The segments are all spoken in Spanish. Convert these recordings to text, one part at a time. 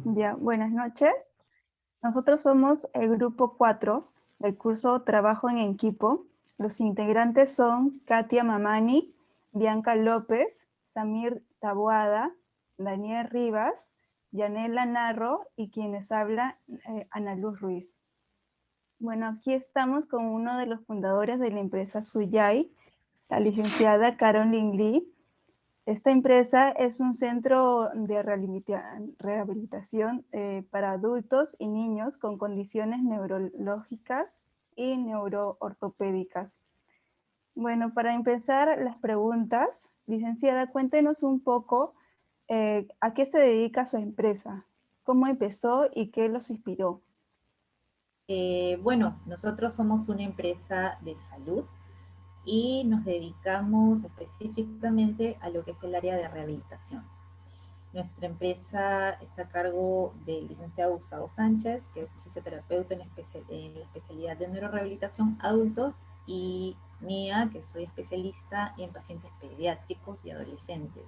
Ya, buenas noches. Nosotros somos el grupo 4 del curso Trabajo en Equipo. Los integrantes son Katia Mamani, Bianca López, Samir Taboada, Daniel Rivas, Yanela Narro y quienes habla Ana Luz Ruiz. Bueno, aquí estamos con uno de los fundadores de la empresa Suyai, la licenciada Caroline Lee. Esta empresa es un centro de rehabilitación para adultos y niños con condiciones neurológicas y neuroortopédicas. Bueno, para empezar las preguntas, licenciada, cuéntenos un poco a qué se dedica su empresa, cómo empezó y qué los inspiró. Bueno, nosotros somos una empresa de salud y nos dedicamos específicamente a lo que es el área de rehabilitación. Nuestra empresa está a cargo del licenciado Gustavo Sánchez, que es fisioterapeuta en la especialidad de neurorehabilitación adultos, y mía, que soy especialista en pacientes pediátricos y adolescentes.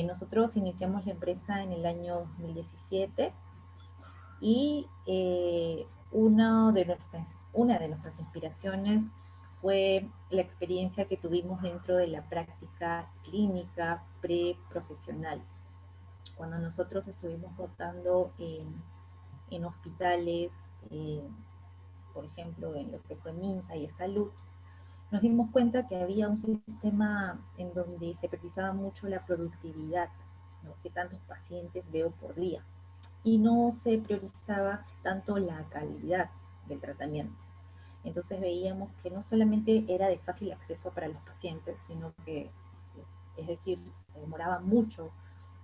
Nosotros iniciamos la empresa en el año 2017 y una de nuestras inspiraciones fue la experiencia que tuvimos dentro de la práctica clínica preprofesional. Cuando nosotros estuvimos rotando en hospitales, por ejemplo, en lo que fue MINSA y Salud, nos dimos cuenta que había un sistema en donde se priorizaba mucho la productividad, ¿no? Que tantos pacientes veo por día, y no se priorizaba tanto la calidad del tratamiento. Entonces veíamos que no solamente era de fácil acceso para los pacientes, sino que, es decir, se demoraba mucho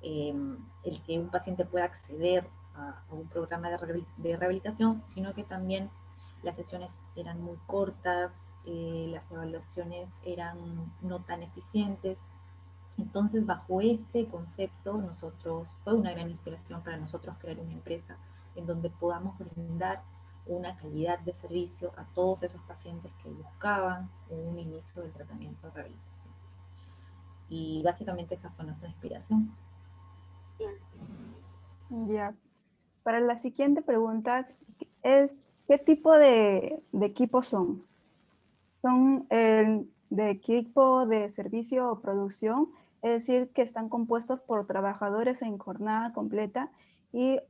el que un paciente pueda acceder a un programa de rehabilitación, sino que también las sesiones eran muy cortas, las evaluaciones eran no tan eficientes. Entonces, bajo este concepto, fue una gran inspiración para nosotros crear una empresa en donde podamos brindar una calidad de servicio a todos esos pacientes que buscaban un inicio del tratamiento de rehabilitación. Y básicamente esa fue nuestra inspiración. Ya. Para la siguiente pregunta es, ¿qué tipo de equipos son? ¿Son de equipo de servicio o producción? Es decir, que están compuestos por trabajadores en jornada completa y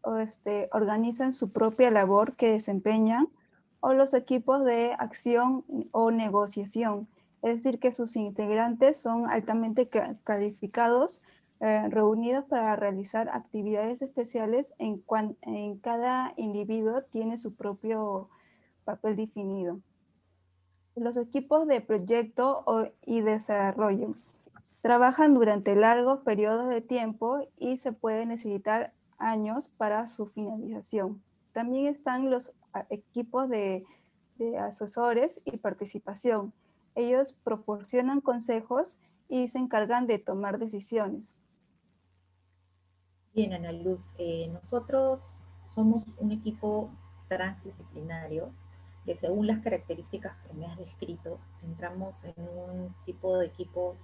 organizan su propia labor que desempeñan, o los equipos de acción o negociación. Es decir, que sus integrantes son altamente calificados, reunidos para realizar actividades especiales en cada individuo tiene su propio papel definido. Los equipos de proyecto y desarrollo trabajan durante largos periodos de tiempo y se puede necesitar años para su finalización. También están los equipos de asesores y participación. Ellos proporcionan consejos y se encargan de tomar decisiones. Bien, Ana Luz, nosotros somos un equipo transdisciplinario que, según las características que me has descrito, entramos en un tipo de equipo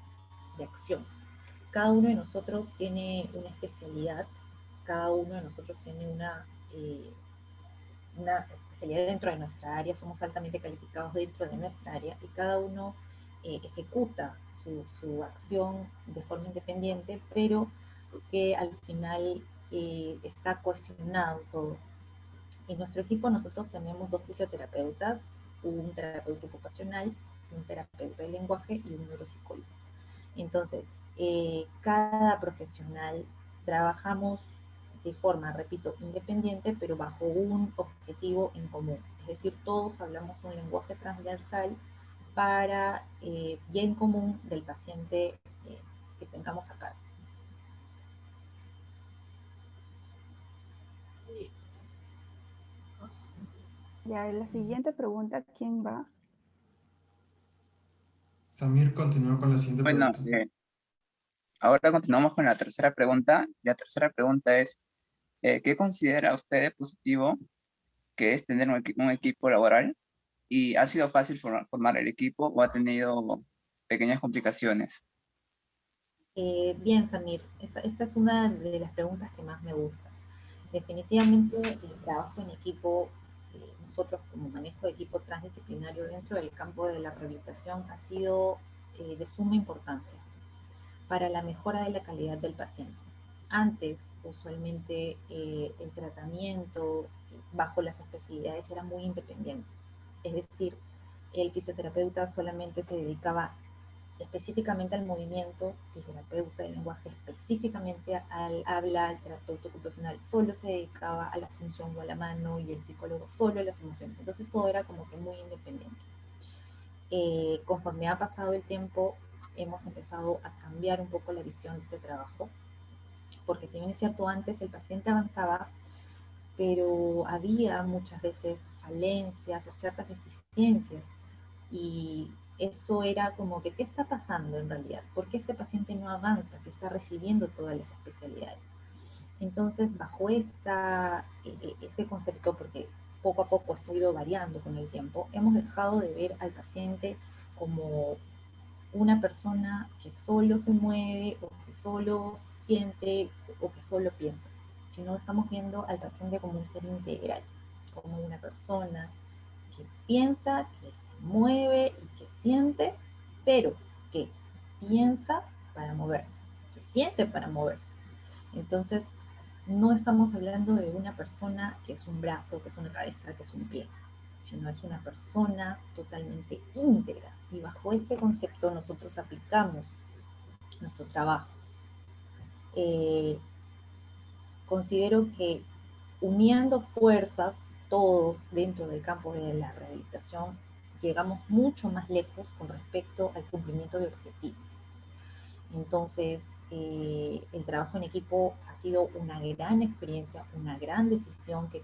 de acción. Cada uno de nosotros tiene una especialidad, cada uno de nosotros tiene una especialidad dentro de nuestra área, somos altamente calificados dentro de nuestra área, y cada uno ejecuta su acción de forma independiente, pero que al final está cohesionado todo. En nuestro equipo nosotros tenemos 2 fisioterapeutas, un terapeuta ocupacional, un terapeuta de lenguaje y un neuropsicólogo. Entonces, cada profesional trabajamos de forma, repito, independiente, pero bajo un objetivo en común. Es decir, todos hablamos un lenguaje transversal para bien común del paciente que tengamos acá. Listo. Ya, la siguiente pregunta, ¿quién va? Samir continúa con la siguiente Bueno, pregunta. ahora continuamos con la tercera pregunta. La tercera pregunta es, ¿qué considera usted de positivo que es tener un equipo laboral? ¿Y ha sido fácil formar el equipo o ha tenido pequeñas complicaciones? Bien, Samir, esta es una de las preguntas que más me gusta. definitivamente el trabajo en equipo, nosotros como manejo de equipo transdisciplinario dentro del campo de la rehabilitación ha sido de suma importancia para la mejora de la calidad del paciente. Antes, usualmente, el tratamiento bajo las especialidades era muy independiente. Es decir, el fisioterapeuta solamente se dedicaba específicamente al movimiento, el terapeuta del lenguaje específicamente al habla, el terapeuta ocupacional solo se dedicaba a la función o a la mano y el psicólogo solo a las emociones. Entonces todo era como que muy independiente. Conforme ha pasado el tiempo, hemos empezado a cambiar un poco la visión de ese trabajo, porque si bien es cierto, antes el paciente avanzaba, pero había muchas veces falencias o ciertas deficiencias, y eso era como que, ¿qué está pasando en realidad? ¿Por qué este paciente no avanza si está recibiendo todas las especialidades? Entonces, bajo este concepto, porque poco a poco ha ido variando con el tiempo, hemos dejado de ver al paciente como una persona que solo se mueve o que solo siente o que solo piensa, sino estamos viendo al paciente como un ser integral, como una persona que piensa, que se mueve y que siente, pero que piensa para moverse, que siente para moverse. Entonces, no estamos hablando de una persona que es un brazo, que es una cabeza, que es un pie, sino es una persona totalmente íntegra. Y bajo este concepto nosotros aplicamos nuestro trabajo. Considero que uniendo fuerzas, todos dentro del campo de la rehabilitación, llegamos mucho más lejos con respecto al cumplimiento de objetivos. Entonces, el trabajo en equipo ha sido una gran experiencia, una gran decisión que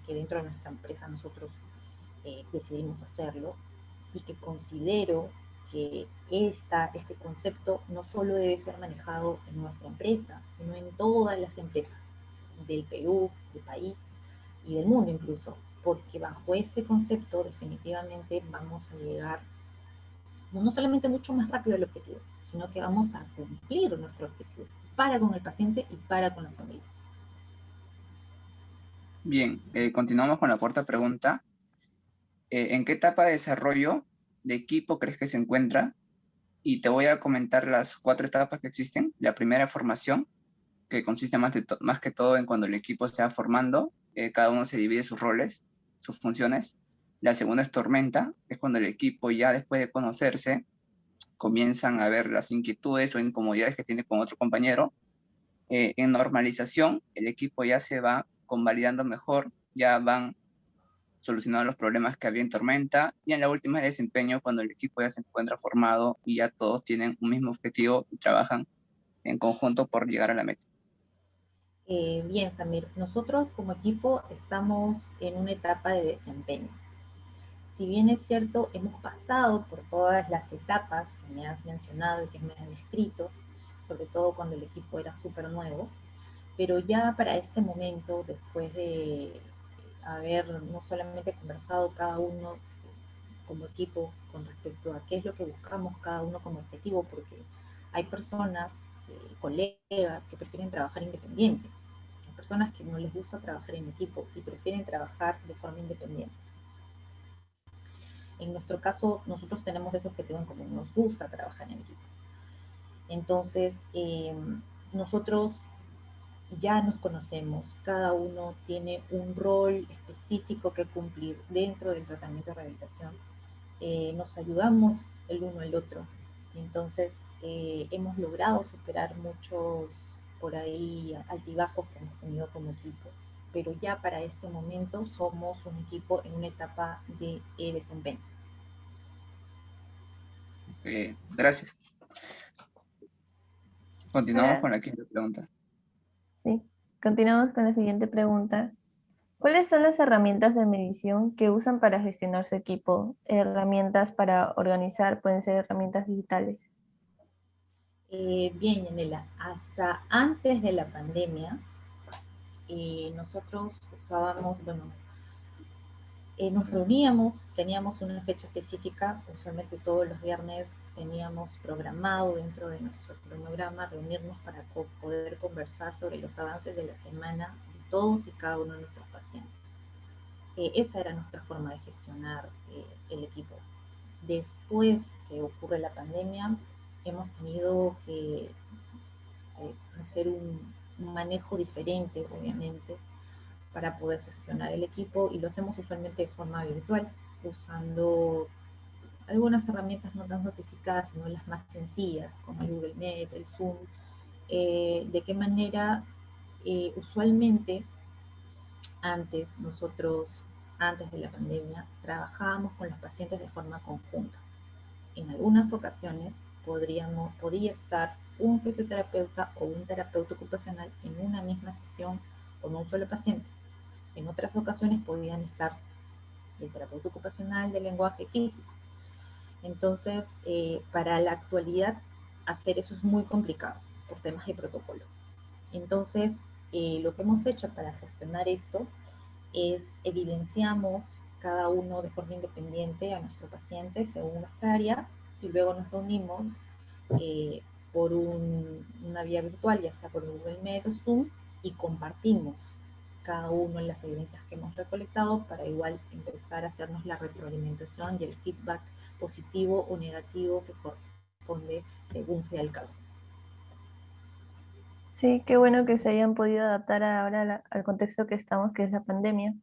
dentro de nuestra empresa nosotros decidimos hacerlo, y que considero que este concepto no solo debe ser manejado en nuestra empresa, sino en todas las empresas del Perú, del país y del mundo incluso, porque bajo este concepto definitivamente vamos a llegar no solamente mucho más rápido al objetivo, sino que vamos a cumplir nuestro objetivo para con el paciente y para con la familia. Bien, continuamos con la cuarta pregunta. ¿En qué etapa de desarrollo de equipo crees que se encuentra? Y te voy a comentar las 4 etapas que existen. La primera, formación, que consiste más que todo en cuando el equipo se va formando, cada uno se divide sus roles, sus funciones. La segunda es tormenta, que es cuando el equipo ya después de conocerse comienzan a ver las inquietudes o incomodidades que tiene con otro compañero. En normalización, el equipo ya se va convalidando mejor, ya van solucionando los problemas que había en tormenta. Y en la última es desempeño, cuando el equipo ya se encuentra formado y ya todos tienen un mismo objetivo y trabajan en conjunto por llegar a la meta. Bien, Samir, nosotros como equipo estamos en una etapa de desempeño. Si bien es cierto, hemos pasado por todas las etapas que me has mencionado y que me has descrito, sobre todo cuando el equipo era súper nuevo, pero ya para este momento, después de haber no solamente conversado cada uno como equipo con respecto a qué es lo que buscamos cada uno como objetivo, porque hay personas, colegas, que prefieren trabajar independiente, hay personas que no les gusta trabajar en equipo y prefieren trabajar de forma independiente. En nuestro caso, nosotros tenemos ese objetivo en común, nos gusta trabajar en equipo. Entonces, nosotros ya nos conocemos, cada uno tiene un rol específico que cumplir dentro del tratamiento de rehabilitación. Nos ayudamos el uno al otro. Entonces, hemos logrado superar muchos por ahí altibajos que hemos tenido como equipo, pero ya para este momento somos un equipo en una etapa de desempeño. Gracias. Continuamos Ahora, con la quinta pregunta. sí, continuamos con la siguiente pregunta. ¿Cuáles son las herramientas de medición que usan para gestionar su equipo? Herramientas para organizar, pueden ser herramientas digitales. Bien, Yanela, hasta antes de la pandemia, nosotros usábamos, bueno, nos reuníamos, teníamos una fecha específica, usualmente todos los viernes teníamos programado dentro de nuestro cronograma reunirnos para poder conversar sobre los avances de la semana de todos y cada uno de nuestros pacientes. Esa era nuestra forma de gestionar el equipo. Después que ocurre la pandemia, hemos tenido que hacer un manejo diferente, obviamente, para poder gestionar el equipo, y lo hacemos usualmente de forma virtual, usando algunas herramientas no tan sofisticadas, sino las más sencillas, como el Google Meet, el Zoom. ¿De qué manera? Usualmente antes de la pandemia, trabajábamos con los pacientes de forma conjunta. En algunas ocasiones podía estar un fisioterapeuta o un terapeuta ocupacional en una misma sesión con un solo paciente. En otras ocasiones podían estar el terapeuta ocupacional de lenguaje físico. Entonces, para la actualidad, hacer eso es muy complicado por temas de protocolo. Entonces, lo que hemos hecho para gestionar esto es evidenciamos cada uno de forma independiente a nuestro paciente según nuestra área, y luego nos reunimos por una vía virtual, ya sea por Google Meet o Zoom, y compartimos cada uno las evidencias que hemos recolectado para igual empezar a hacernos la retroalimentación y el feedback positivo o negativo que corresponde según sea el caso. Sí, qué bueno que se hayan podido adaptar ahora al contexto que estamos, que es la pandemia.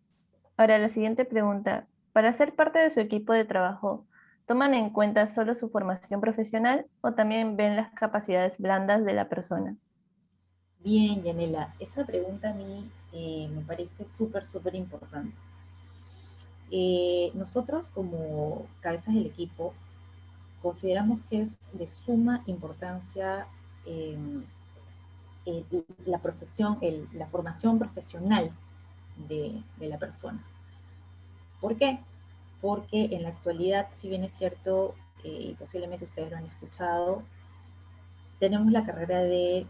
Ahora, la siguiente pregunta. Para ser parte de su equipo de trabajo, ¿toman en cuenta solo su formación profesional o también ven las capacidades blandas de la persona? Bien, Yanela, esa pregunta a mí me parece súper importante. Nosotros como cabezas del equipo consideramos que es de suma importancia la formación profesional de la persona. ¿Por qué? Porque en la actualidad, si bien es cierto, y posiblemente ustedes lo han escuchado, tenemos la carrera de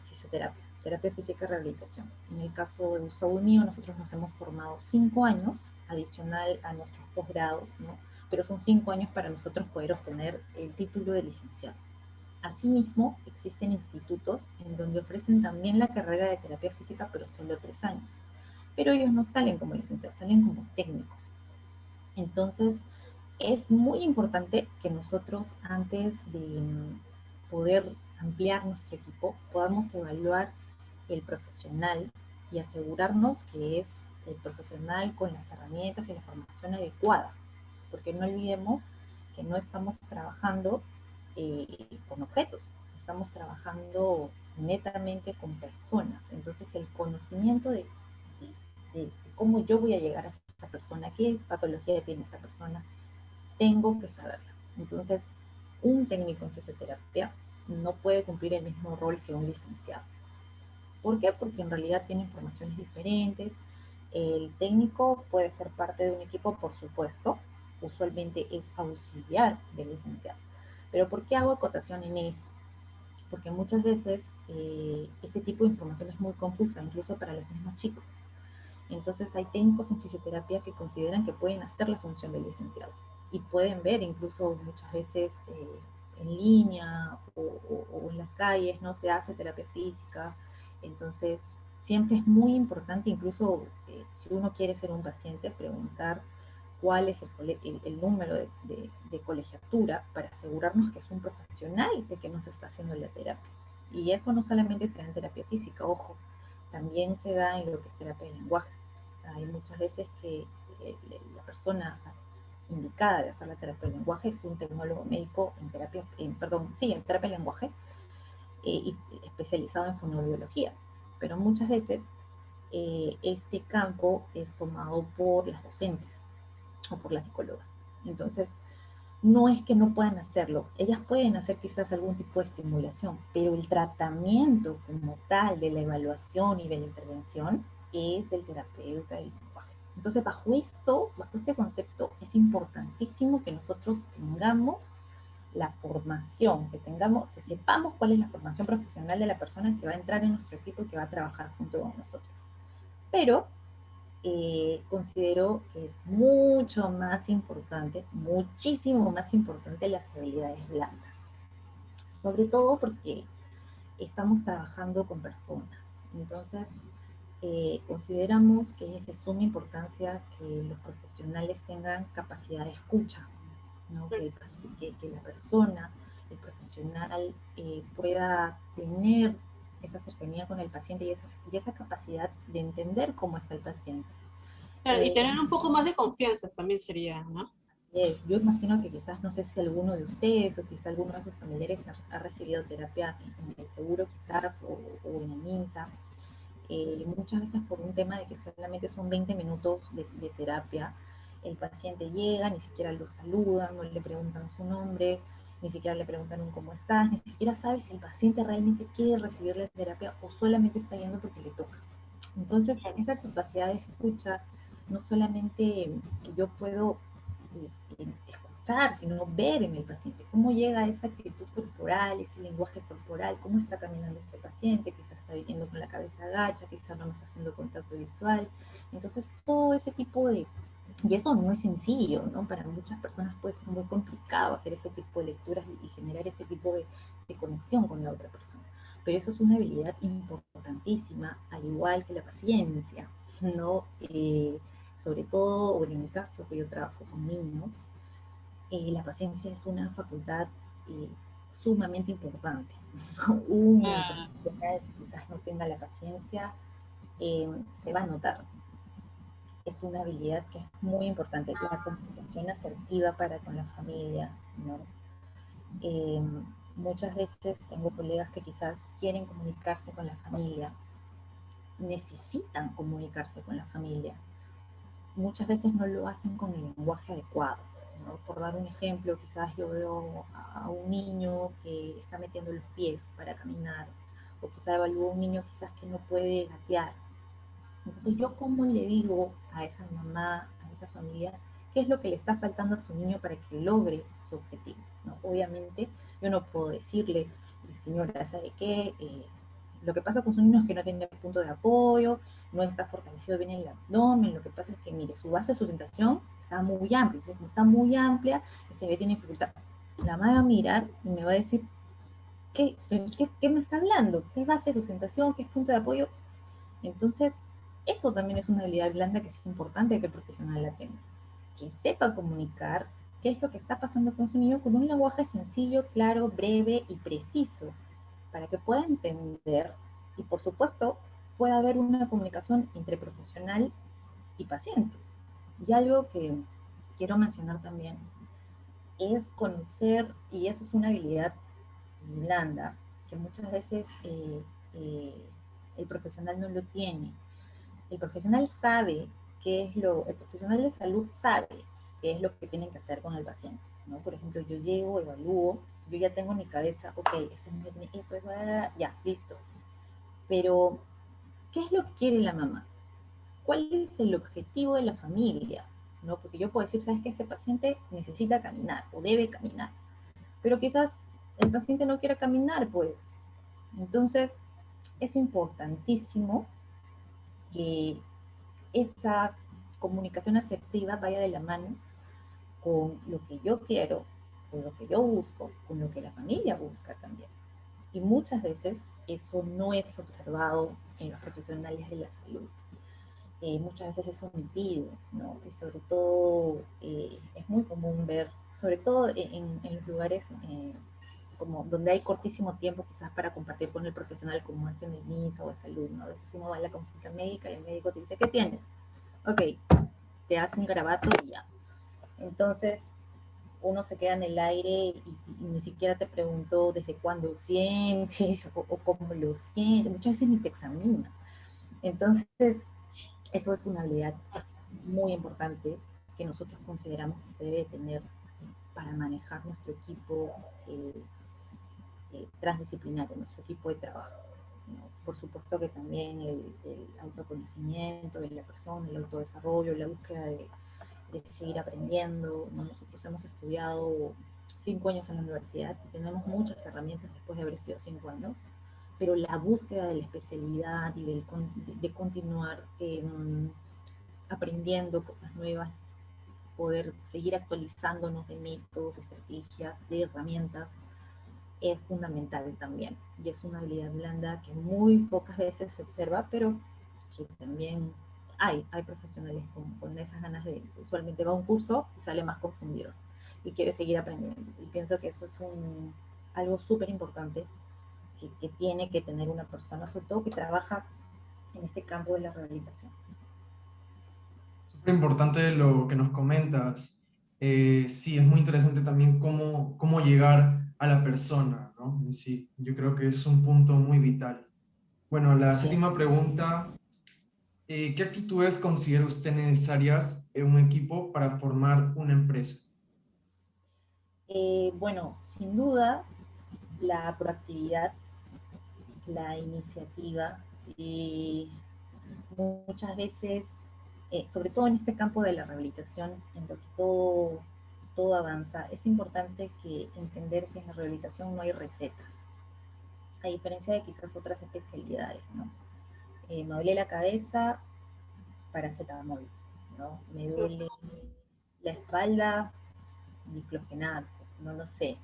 fisioterapia, terapia física y rehabilitación. En el caso de Gustavo y mío, nosotros nos hemos formado 5 años, adicional a nuestros posgrados, ¿no? Pero son 5 años para nosotros poder obtener el título de licenciado. Asimismo, existen institutos en donde ofrecen también la carrera de terapia física, pero solo 3 años. Pero ellos no salen como licenciados, salen como técnicos. Entonces, es muy importante que nosotros, antes de poder ampliar nuestro equipo, podamos evaluar el profesional y asegurarnos que es el profesional con las herramientas y la formación adecuada. Porque no olvidemos que no estamos trabajando con objetos, estamos trabajando netamente con personas. Entonces, el conocimiento de cómo yo voy a llegar a esta persona, qué patología tiene esta persona, tengo que saberla. Entonces, un técnico en fisioterapia no puede cumplir el mismo rol que un licenciado. ¿Por qué? Porque en realidad tienen formaciones diferentes. El técnico puede ser parte de un equipo, por supuesto, usualmente es auxiliar del licenciado. Pero ¿por qué hago acotación en esto? Porque muchas veces este tipo de información es muy confusa, incluso para los mismos chicos. Entonces hay técnicos en fisioterapia que consideran que pueden hacer la función del licenciado y pueden ver incluso muchas veces en línea o en las calles, no se hace terapia física. Entonces siempre es muy importante, incluso si uno quiere ser un paciente, preguntar cuál es el número de colegiatura para asegurarnos que es un profesional el que nos está haciendo la terapia. Y eso no solamente se da en terapia física, ojo, también se da en lo que es terapia de lenguaje. Hay muchas veces que la persona indicada de hacer la terapia del lenguaje es un tecnólogo médico en terapia del lenguaje y especializado en fonoaudiología. Pero muchas veces este campo es tomado por las docentes o por las psicólogas. Entonces, no es que no puedan hacerlo, ellas pueden hacer quizás algún tipo de estimulación, pero el tratamiento como tal de la evaluación y de la intervención es del terapeuta del lenguaje. Entonces, bajo este concepto, es importantísimo que nosotros tengamos la formación, que sepamos cuál es la formación profesional de la persona que va a entrar en nuestro equipo y que va a trabajar junto con nosotros. Pero considero que es mucho más importante, muchísimo más importante las habilidades blandas. Sobre todo porque estamos trabajando con personas. Entonces, consideramos que es de suma importancia que los profesionales tengan capacidad de escucha, ¿no? Que la persona, el profesional, pueda tener esa cercanía con el paciente y esa capacidad de entender cómo está el paciente. Claro, y tener un poco más de confianza también sería, ¿no? Yo imagino que quizás, no sé si alguno de ustedes o quizás alguno de sus familiares ha recibido terapia en el seguro quizás o en el MINSA. Muchas veces por un tema de que solamente son 20 minutos de terapia, el paciente llega, ni siquiera lo saludan, no le preguntan su nombre, ni siquiera le preguntan un cómo estás, ni siquiera sabe si el paciente realmente quiere recibir la terapia o solamente está yendo porque le toca. Entonces, esa capacidad de escucha, no solamente que yo puedo escuchar, sino ver en el paciente cómo llega esa actitud corporal, ese lenguaje corporal, cómo está caminando ese paciente, quizás está yendo con la cabeza agacha, quizás no me está haciendo contacto visual. Entonces, todo ese tipo de... Y eso no es sencillo, ¿no? Para muchas personas puede ser muy complicado hacer ese tipo de lecturas y generar ese tipo de conexión con la otra persona. Pero eso es una habilidad importantísima, al igual que la paciencia, ¿no? Sobre todo, o en mi caso, que yo trabajo con niños, la paciencia es una facultad sumamente importante. Un profesional que quizás no tenga la paciencia, se va a notar. Es una habilidad que es muy importante, la comunicación asertiva para con la familia, ¿no? Muchas veces tengo colegas que quizás quieren comunicarse con la familia, necesitan comunicarse con la familia. Muchas veces no lo hacen con el lenguaje adecuado, ¿no? Por dar un ejemplo, quizás yo veo a un niño que está metiendo los pies para caminar, o quizás evalúo a un niño quizás que no puede gatear. Entonces, ¿yo cómo le digo a esa mamá, a esa familia, qué es lo que le está faltando a su niño para que logre su objetivo, ¿no? Obviamente, yo no puedo decirle, señora, ¿sabe qué? Lo que pasa con su niño es que no tiene punto de apoyo, no está fortalecido bien el abdomen, lo que pasa es que, mire, su base de sustentación está muy amplia, entonces como está muy amplia, este bebé tiene dificultad. La mamá va a mirar y me va a decir, ¿qué me está hablando? ¿Qué es base de sustentación? ¿Qué es punto de apoyo? Entonces, eso también es una habilidad blanda que es importante que el profesional la tenga. Que sepa comunicar qué es lo que está pasando con su niño con un lenguaje sencillo, claro, breve y preciso, para que pueda entender y, por supuesto, pueda haber una comunicación entre profesional y paciente. Y algo que quiero mencionar también es conocer, y eso es una habilidad blanda, que muchas veces el profesional no lo tiene. El profesional sabe el profesional de salud sabe qué es lo que tienen que hacer con el paciente, ¿no? Por ejemplo, yo llego, evalúo, yo ya tengo en mi cabeza, ok, este niño tiene esto, eso, ya, listo. Pero, ¿qué es lo que quiere la mamá? ¿Cuál es el objetivo de la familia? ¿No? Porque yo puedo decir, sabes que este paciente necesita caminar o debe caminar, pero quizás el paciente no quiera caminar, pues. Entonces, es importantísimo que esa comunicación asertiva vaya de la mano con lo que yo quiero, con lo que yo busco, con lo que la familia busca también. Y muchas veces eso no es observado en los profesionales de la salud. Muchas veces es omitido, ¿no? Y sobre todo es muy común ver, sobre todo en los lugares como donde hay cortísimo tiempo quizás para compartir con el profesional, como es en el MINSA o de salud, ¿no? A veces uno va a la consulta médica y el médico te dice, ¿qué tienes? Ok, te hace un garabato y ya. Entonces, uno se queda en el aire y ni siquiera te preguntó desde cuándo sientes o cómo lo sientes. Muchas veces ni te examina. Entonces, eso es una habilidad muy importante que nosotros consideramos que se debe tener para manejar nuestro equipo transdisciplinario, nuestro equipo de trabajo, ¿no? Por supuesto que también el autoconocimiento de la persona, el autodesarrollo, la búsqueda de seguir aprendiendo, ¿no? Nosotros hemos estudiado 5 años en la universidad y tenemos muchas herramientas después de haber sido 5 años, pero la búsqueda de la especialidad y de continuar aprendiendo cosas nuevas, poder seguir actualizándonos de métodos, de estrategias, de herramientas, es fundamental también. Y es una habilidad blanda que muy pocas veces se observa, pero que también hay profesionales con esas ganas de, usualmente va a un curso y sale más confundido y quiere seguir aprendiendo. Y pienso que eso es algo súper importante que tiene que tener una persona, sobre todo que trabaja en este campo de la rehabilitación. Súper importante lo que nos comentas. Sí, es muy interesante también cómo llegar a la persona, ¿no? En sí, yo creo que es un punto muy vital. Bueno, la séptima pregunta, ¿qué actitudes considera usted necesarias en un equipo para formar una empresa? Bueno, sin duda, la proactividad, la iniciativa, muchas veces, sobre todo en este campo de la rehabilitación, en lo que todo avanza, es importante que entender que en la rehabilitación no hay recetas, a diferencia de quizás otras especialidades, ¿no? Me duele la cabeza, paracetamol, ¿no? Me duele la espalda, diclofenaco, no lo sé.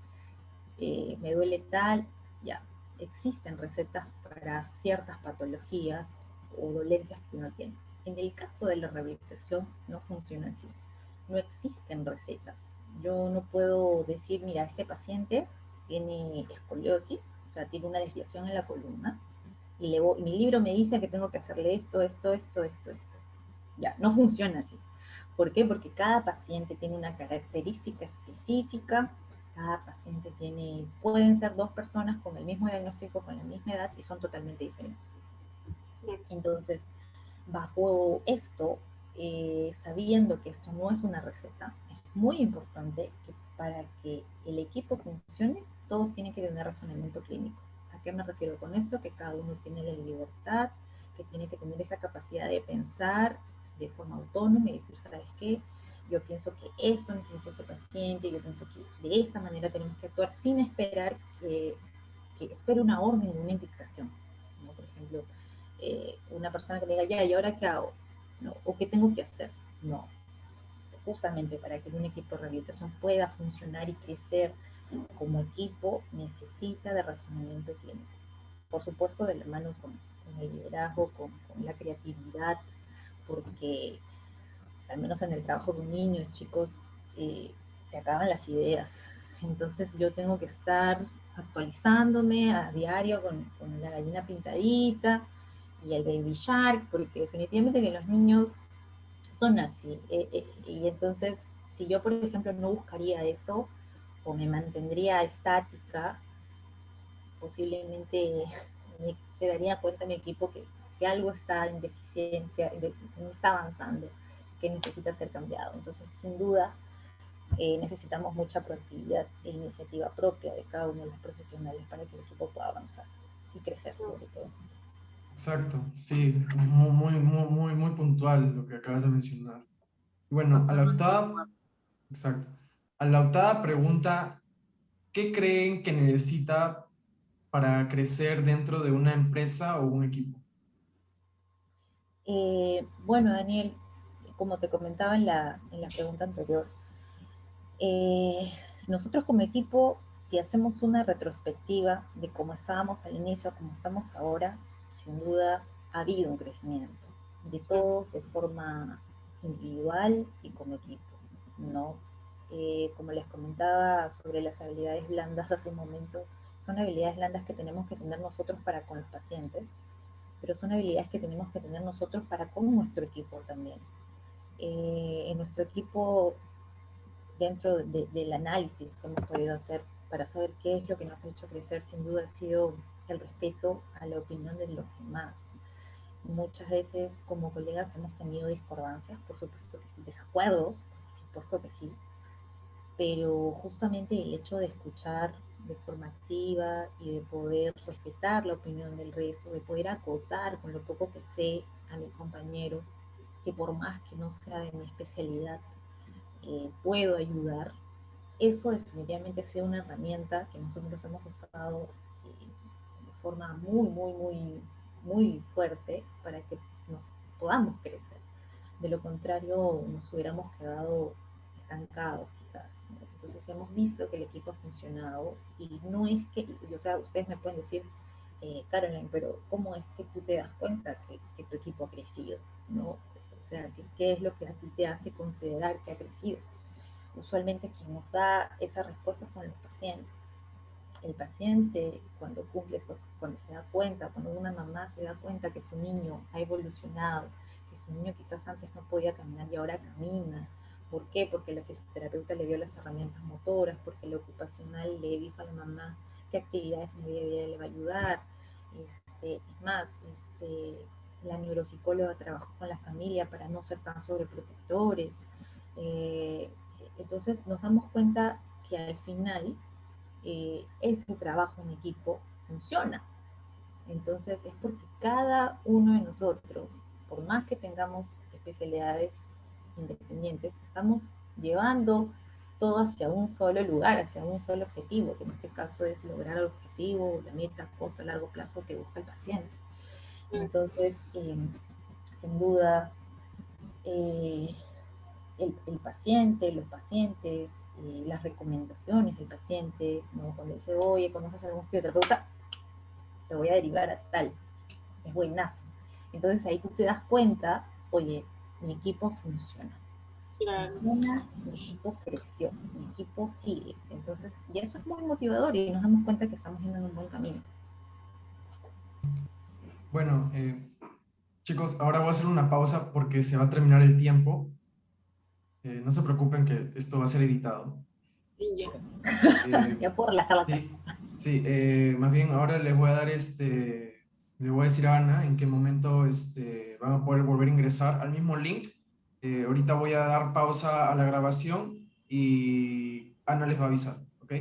Me duele tal, ya. Existen recetas para ciertas patologías o dolencias que uno tiene. En el caso de la rehabilitación no funciona así. No existen recetas. Yo no puedo decir, mira, este paciente tiene escoliosis, o sea, tiene una desviación en la columna, y mi libro me dice que tengo que hacerle esto. Ya, no funciona así. ¿Por qué? Porque cada paciente tiene una característica específica, cada paciente pueden ser dos personas con el mismo diagnóstico, con la misma edad y son totalmente diferentes. Entonces, bajo esto, sabiendo que esto no es una receta, es muy importante que para que el equipo funcione, todos tienen que tener razonamiento clínico. ¿A qué me refiero con esto? Que cada uno tiene la libertad, que tiene que tener esa capacidad de pensar de forma autónoma y decir, ¿sabes qué? Yo pienso que esto necesita ese paciente, yo pienso que de esta manera tenemos que actuar sin esperar que espere una orden o una indicación. ¿No? Por ejemplo, una persona que me diga, ya, ¿y ahora qué hago? ¿No? ¿O qué tengo que hacer? No. Justamente para que un equipo de rehabilitación pueda funcionar y crecer como equipo, necesita de razonamiento clínico. Por supuesto, de la mano con el liderazgo, con la creatividad, porque al menos en el trabajo de un niño, chicos, se acaban las ideas. Entonces yo tengo que estar actualizándome a diario con la gallina pintadita y el baby shark, porque definitivamente que los niños son así. Y entonces, si yo, por ejemplo, no buscaría eso o me mantendría estática, posiblemente se daría cuenta mi equipo que algo está en deficiencia, no está avanzando, que necesita ser cambiado. Entonces, sin duda, necesitamos mucha proactividad e iniciativa propia de cada uno de los profesionales para que el equipo pueda avanzar y crecer sobre todo. Exacto, sí, muy puntual lo que acabas de mencionar. Y bueno, exacto. A la octava pregunta, ¿qué creen que necesita para crecer dentro de una empresa o un equipo? Bueno, Daniel, como te comentaba en la pregunta anterior, nosotros como equipo, si hacemos una retrospectiva de cómo estábamos al inicio a cómo estamos ahora, sin duda ha habido un crecimiento de todos de forma individual y como equipo, ¿no? Como les comentaba sobre las habilidades blandas hace un momento, son habilidades blandas que tenemos que tener nosotros para con los pacientes, pero son habilidades que tenemos que tener nosotros para con nuestro equipo también. En nuestro equipo, dentro del análisis que hemos podido hacer para saber qué es lo que nos ha hecho crecer, sin duda ha sido el respeto a la opinión de los demás. Muchas veces como colegas hemos tenido discordancias, por supuesto que sí, desacuerdos, por supuesto que sí, pero justamente el hecho de escuchar de forma activa y de poder respetar la opinión del resto, de poder acotar con lo poco que sé a mi compañero, que por más que no sea de mi especialidad, puedo ayudar, eso definitivamente ha sido una herramienta que nosotros hemos usado de forma muy fuerte para que nos podamos crecer. De lo contrario, nos hubiéramos quedado estancados quizás, ¿no? Entonces hemos visto que el equipo ha funcionado y no es que, o sea, ustedes me pueden decir, Caroline, pero ¿cómo es que tú te das cuenta que tu equipo ha crecido? ¿No? O sea, ¿qué es lo que a ti te hace considerar que ha crecido? Usualmente quien nos da esa respuesta son los pacientes. El paciente, cuando cumple eso, cuando se da cuenta, cuando una mamá se da cuenta que su niño ha evolucionado, que su niño quizás antes no podía caminar y ahora camina. ¿Por qué? Porque la fisioterapeuta le dio las herramientas motoras, porque la ocupacional le dijo a la mamá qué actividades en la vida diaria le va a ayudar. Es más, la neuropsicóloga trabajó con la familia para no ser tan sobreprotectores. Entonces nos damos cuenta que al final ese trabajo en equipo funciona. Entonces es porque cada uno de nosotros, por más que tengamos especialidades independientes, estamos llevando todo hacia un solo lugar, hacia un solo objetivo, que en este caso es lograr el objetivo, la meta a corto o largo plazo que busca el paciente. Entonces, sin duda, el paciente, los pacientes, las recomendaciones del paciente, ¿no? Cuando dice, oye, ¿conoces a algún fisioterapeuta? Te voy a derivar a tal, es buenazo. Entonces ahí tú te das cuenta, oye, mi equipo funciona. Claro. Funciona, mi equipo creció, mi equipo sigue. Entonces, y eso es muy motivador y nos damos cuenta que estamos yendo en un buen camino. Bueno, chicos, ahora voy a hacer una pausa porque se va a terminar el tiempo. No se preocupen que esto va a ser editado. Y ya. Ya puedo relajar la cara. Sí, más bien ahora les voy a dar le voy a decir a Ana en qué momento van a poder volver a ingresar al mismo link. Ahorita voy a dar pausa a la grabación y Ana les va a avisar, ¿ok?